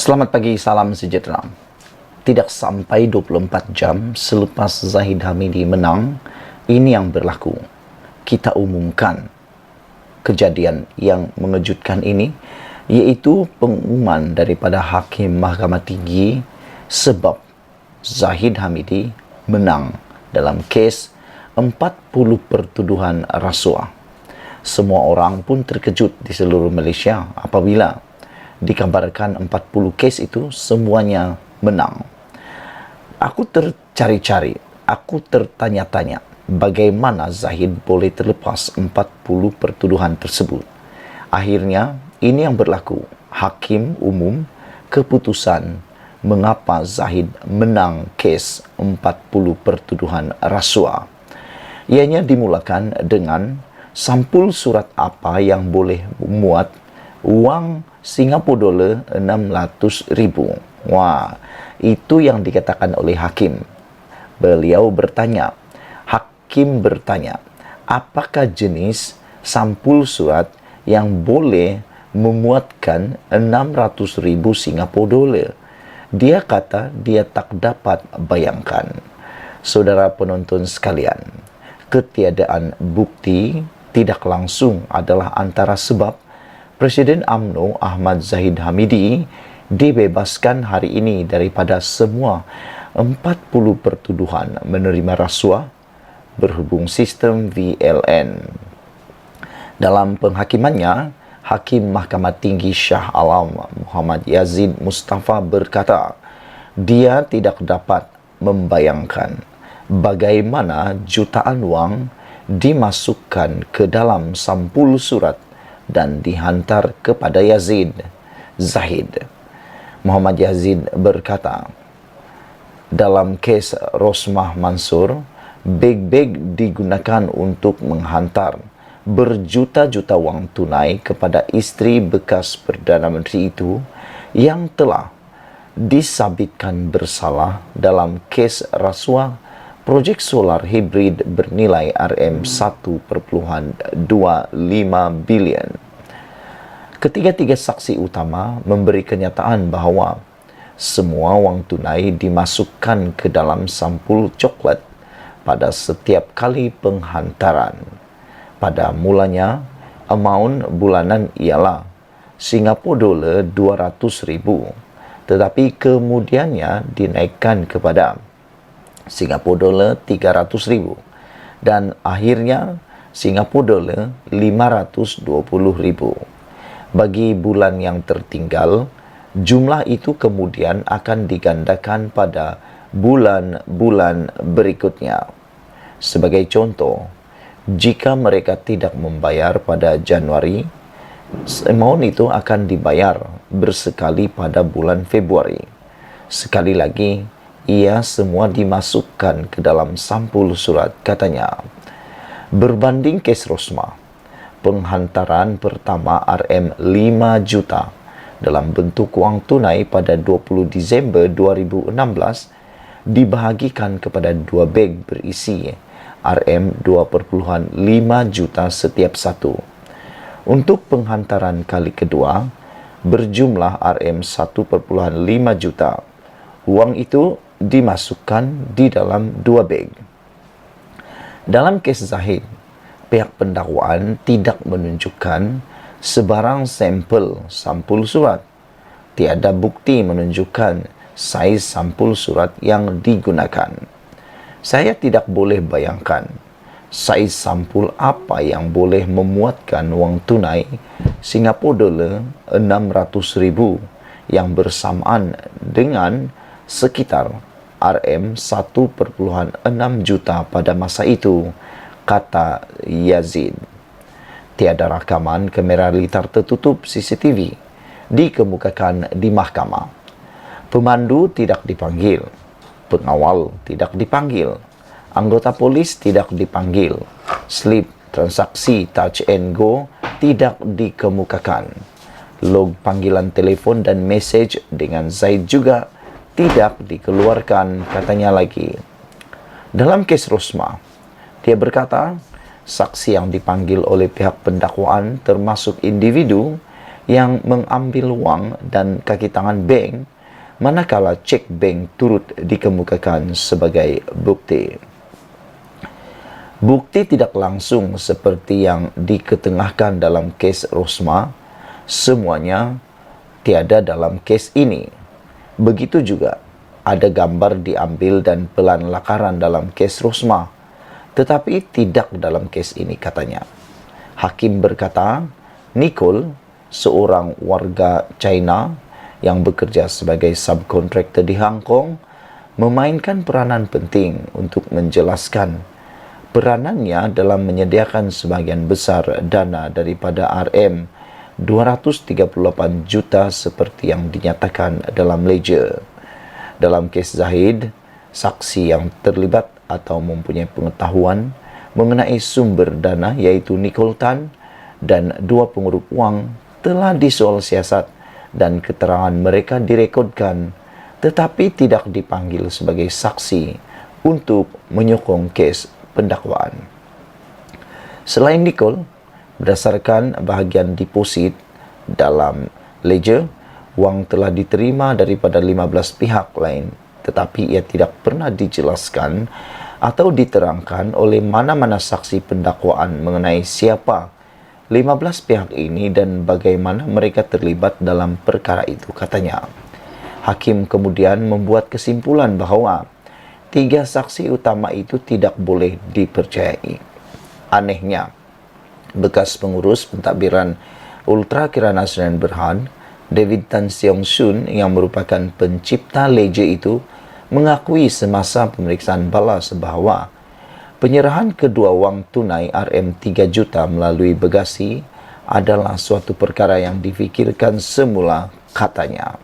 Selamat pagi, salam sejahtera. Tidak sampai 24 jam selepas Zahid Hamidi menang, ini yang berlaku. Kita umumkan kejadian yang mengejutkan ini, yaitu pengumuman daripada Hakim Mahkamah Tinggi sebab Zahid Hamidi menang dalam kes 40 pertuduhan rasuah. Semua orang pun terkejut di seluruh Malaysia apabila dikabarkan 40 kes itu semuanya menang. Aku tercari-cari, aku tertanya-tanya bagaimana Zahid boleh terlepas 40 pertuduhan tersebut. Akhirnya ini yang berlaku. Hakim umum keputusan mengapa Zahid menang kes 40 pertuduhan rasuah. Ianya dimulakan dengan sampul surat apa yang boleh muat wang Singapura dolar 600,000. Wah, itu yang dikatakan oleh hakim. Beliau bertanya, hakim bertanya, apakah jenis sampul surat yang boleh memuatkan 600,000 Singapura dolar? Dia kata dia tak dapat bayangkan. Saudara penonton sekalian, ketiadaan bukti tidak langsung adalah antara sebab Presiden UMNO Ahmad Zahid Hamidi dibebaskan hari ini daripada semua 40 pertuduhan menerima rasuah berhubung sistem VLN. Dalam penghakimannya, Hakim Mahkamah Tinggi Shah Alam Muhammad Yazid Mustafa berkata, dia tidak dapat membayangkan bagaimana jutaan wang dimasukkan ke dalam sampul surat dan dihantar kepada Zahid. Muhammad Yazid berkata, dalam kes Rosmah Mansur, beg-beg digunakan untuk menghantar berjuta-juta wang tunai kepada isteri bekas Perdana Menteri itu yang telah disabitkan bersalah dalam kes rasuah projek solar hibrid bernilai RM1.25 bilion. Ketiga-tiga saksi utama memberi kenyataan bahawa semua wang tunai dimasukkan ke dalam sampul coklat pada setiap kali penghantaran. Pada mulanya, amaun bulanan ialah Singapura dolar 200,000, tetapi kemudiannya dinaikkan kepada Singapura dolar 300,000 dan akhirnya Singapura dolar 520,000. Bagi bulan yang tertinggal, jumlah itu kemudian akan digandakan pada bulan-bulan berikutnya. Sebagai contoh, jika mereka tidak membayar pada Januari, amaun itu akan dibayar bersekali pada bulan Februari. Sekali lagi, ia semua dimasukkan ke dalam sampul surat, katanya. Berbanding kes Rosmah, penghantaran pertama RM5 juta dalam bentuk wang tunai pada 20 Disember 2016 dibahagikan kepada dua beg berisi RM2.5 juta setiap satu. Untuk penghantaran kali kedua, berjumlah RM1.5 juta. Wang itu dimasukkan di dalam dua beg. Dalam kes Zahid, pihak pendakwaan tidak menunjukkan sebarang sampul surat. Tiada bukti menunjukkan saiz sampul surat yang digunakan. Saya tidak boleh bayangkan saiz sampul apa yang boleh memuatkan wang tunai Singapura dolar 600,000 yang bersamaan dengan sekitar RM1.6 juta pada masa itu, kata Yazid. Tiada rakaman kamera litar tertutup CCTV dikemukakan di mahkamah. Pemandu tidak dipanggil, pengawal tidak dipanggil, anggota polis tidak dipanggil, slip transaksi touch and go tidak dikemukakan, log panggilan telefon dan mesej dengan Zaid juga tidak dikeluarkan, katanya lagi. Dalam kes Rosmah, dia berkata, saksi yang dipanggil oleh pihak pendakwaan termasuk individu yang mengambil wang dan kaki tangan bank, manakala cek bank turut dikemukakan sebagai bukti. Bukti tidak langsung seperti yang diketengahkan dalam kes Rosmah, semuanya tiada dalam kes ini. Begitu juga ada gambar diambil dan pelan lakaran dalam kes Rosmah, tetapi tidak dalam kes ini, katanya. Hakim berkata, Nicole, seorang warga China yang bekerja sebagai subkontraktor di Hong Kong, memainkan peranan penting untuk menjelaskan peranannya dalam menyediakan sebagian besar dana daripada RM 238 juta seperti yang dinyatakan dalam ledger. Dalam kes Zahid, saksi yang terlibat atau mempunyai pengetahuan mengenai sumber dana iaitu Nicole Tan dan dua pengurus wang telah disoal siasat dan keterangan mereka direkodkan tetapi tidak dipanggil sebagai saksi untuk menyokong kes pendakwaan. Selain Nicole, berdasarkan bahagian deposit dalam ledger, wang telah diterima daripada 15 pihak lain, tetapi ia tidak pernah dijelaskan atau diterangkan oleh mana-mana saksi pendakwaan mengenai siapa 15 pihak ini dan bagaimana mereka terlibat dalam perkara itu, katanya. Hakim kemudian membuat kesimpulan bahawa 3 saksi utama itu tidak boleh dipercayai. Anehnya, bekas pengurus pentadbiran Ultra Kirana Sdn Bhd, David Tan Siong Soon yang merupakan pencipta ledger itu, mengakui semasa pemeriksaan balas bahawa penyerahan kedua wang tunai RM3 juta melalui bagasi adalah suatu perkara yang difikirkan semula, katanya.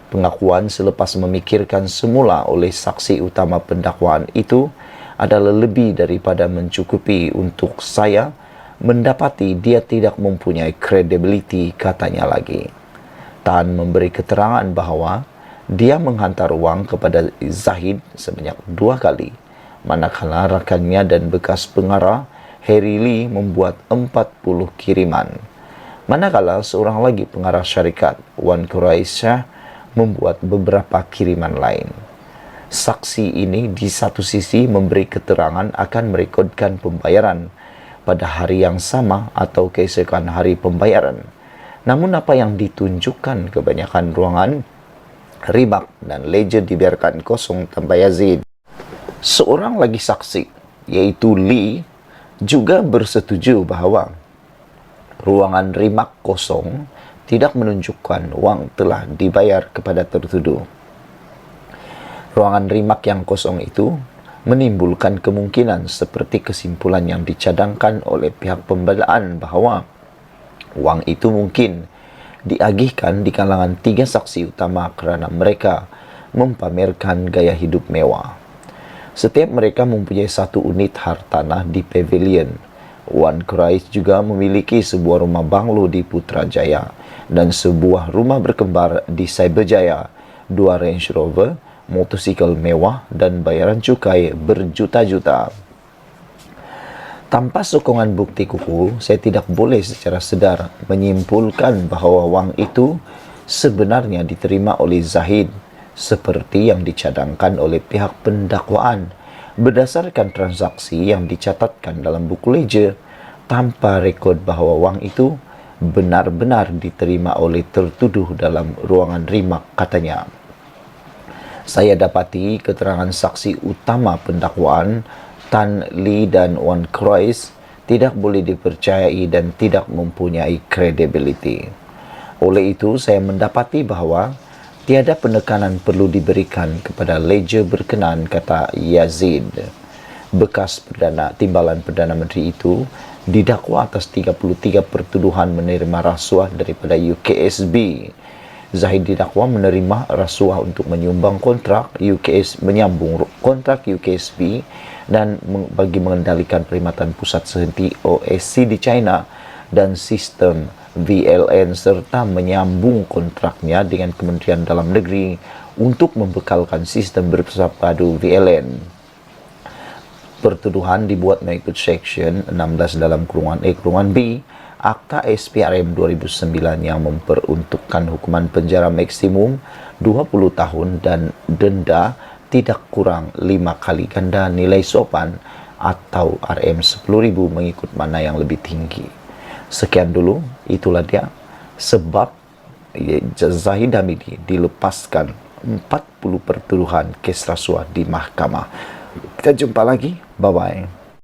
Pengakuan selepas memikirkan semula oleh saksi utama pendakwaan itu adalah lebih daripada mencukupi untuk saya mendapati dia tidak mempunyai kredibiliti, katanya lagi. Tan memberi keterangan bahawa dia menghantar wang kepada Zahid sebanyak 2 kali, manakala rakannya dan bekas pengarah Harry Lee membuat 40 kiriman. Manakala seorang lagi pengarah syarikat, Wan Quraisy, membuat beberapa kiriman lain. Saksi ini di satu sisi memberi keterangan akan merekodkan pembayaran pada hari yang sama atau keesokan hari pembayaran. Namun apa yang ditunjukkan kebanyakan ruangan rimak dan ledger dibiarkan kosong tanpa Yazid. Seorang lagi saksi, yaitu Lee, juga bersetuju bahawa ruangan rimak kosong tidak menunjukkan wang telah dibayar kepada tertuduh. Ruangan rimak yang kosong itu menimbulkan kemungkinan seperti kesimpulan yang dicadangkan oleh pihak pembelaan bahawa wang itu mungkin diagihkan di kalangan 3 saksi utama kerana mereka mempamerkan gaya hidup mewah. Setiap mereka mempunyai 1 unit hartanah di pavilion. Wan Quraisy juga memiliki sebuah rumah banglo di Putrajaya dan sebuah rumah berkembar di Cyberjaya, 2 Range Rover, motosikal mewah dan bayaran cukai berjuta-juta. Tanpa sokongan bukti kukuh, saya tidak boleh secara sedar menyimpulkan bahawa wang itu sebenarnya diterima oleh Zahid seperti yang dicadangkan oleh pihak pendakwaan berdasarkan transaksi yang dicatatkan dalam buku ledger tanpa rekod bahawa wang itu benar-benar diterima oleh tertuduh dalam ruangan rimak, katanya. Saya dapati keterangan saksi utama pendakwaan Tan Lee dan Wan Quraisy tidak boleh dipercayai dan tidak mempunyai kredibiliti. Oleh itu, saya mendapati bahawa tiada penekanan perlu diberikan kepada ledger berkenaan, kata Yazid. Bekas timbalan Perdana Menteri itu didakwa atas 33 pertuduhan menerima rasuah daripada UKSB. Zahid didakwa menerima rasuah untuk menyumbang kontrak menyambung kontrak UKSB dan bagi mengendalikan perkhidmatan pusat sehenti OSC di China dan sistem VLN serta menyambung kontraknya dengan Kementerian Dalam Negeri untuk membekalkan sistem bersepadu VLN. Pertuduhan dibuat mengikut Section 16 dalam kurungan A kurungan B Akta SPRM 2009 yang memperuntukkan hukuman penjara maksimum 20 tahun dan denda tidak kurang 5 kali ganda nilai sopan atau RM10.000 mengikut mana yang lebih tinggi. Sekian dulu, itulah dia sebab Zahid Hamidi dilepaskan 40 pertuduhan kes rasuah di mahkamah. Kita jumpa lagi, bye-bye.